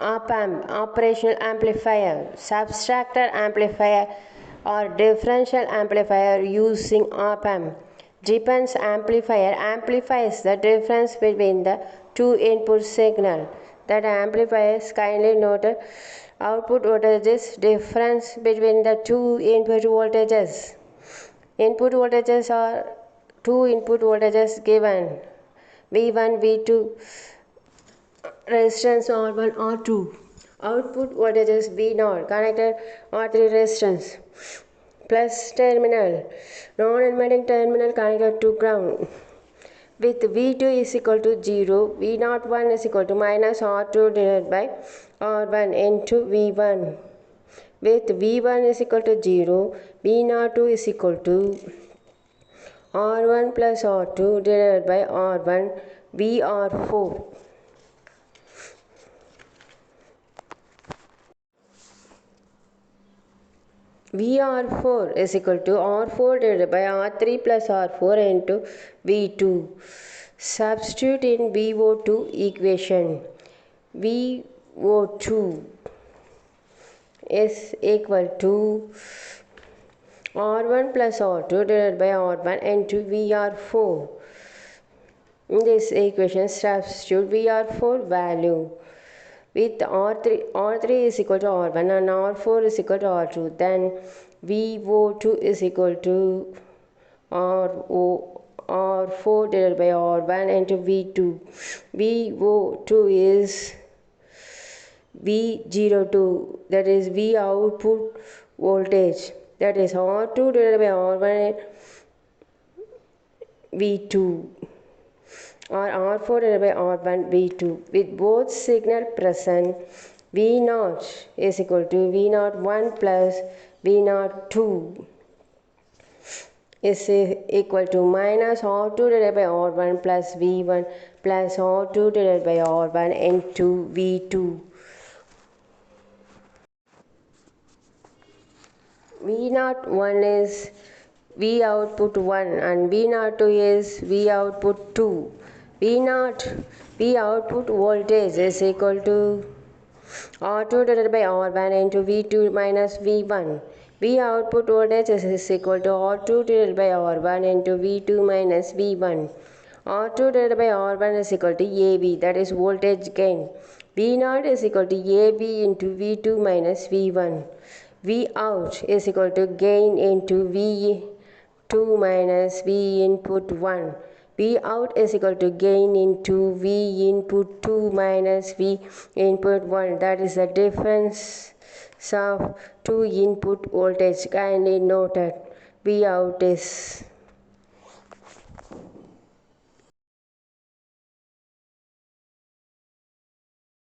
op-amp, operational amplifier, subtractor amplifier or differential amplifier using op-amp. Depends amplifier amplifies the difference between the two input signal. That amplifiers kindly noted output voltages difference between the two input voltages. Input voltages are two input voltages given V1, V2, resistance R1, R2. Output voltages V0 connected R3 resistance plus terminal, non-inverting terminal connected to ground. With V2 is equal to 0, V01 is equal to minus R2 divided by R1 into V1. With V1 is equal to 0, V02 is equal to R1 plus R2 divided by R1, VR4. VR4 is equal to R4 divided by R3 plus R4 into V2. Substitute in VO2 equation. VO2 is equal to R1 plus R2 divided by R1 into VR4. In this equation, substitute VR4 value. With R3 is equal to R1 and R4 is equal to R2, then VO2 is equal to R4 divided by R1 into V2. VO2 is V02, that is V output voltage, that is R2 divided by R1 V2 or R4 divided by R1 V2. With both signal present, V0 is equal to V01 plus V02 is equal to minus R2 divided by R1 plus V1 plus R2 divided by R1 into V2. V01 is V output 1 and V02 is V output 2. V output voltage is equal to R2 divided by R1 into V2 minus V1. V output voltage is equal to R2 divided by R1 into V2 minus V1. R2 divided by R1 is equal to AB, that is voltage gain. V0 is equal to AB into V2 minus V1. V out is equal to gain into V2 minus V input 1. V out is equal to gain into V input 2 minus V input 1. That is the difference of two input voltage. Kindly noted. V out is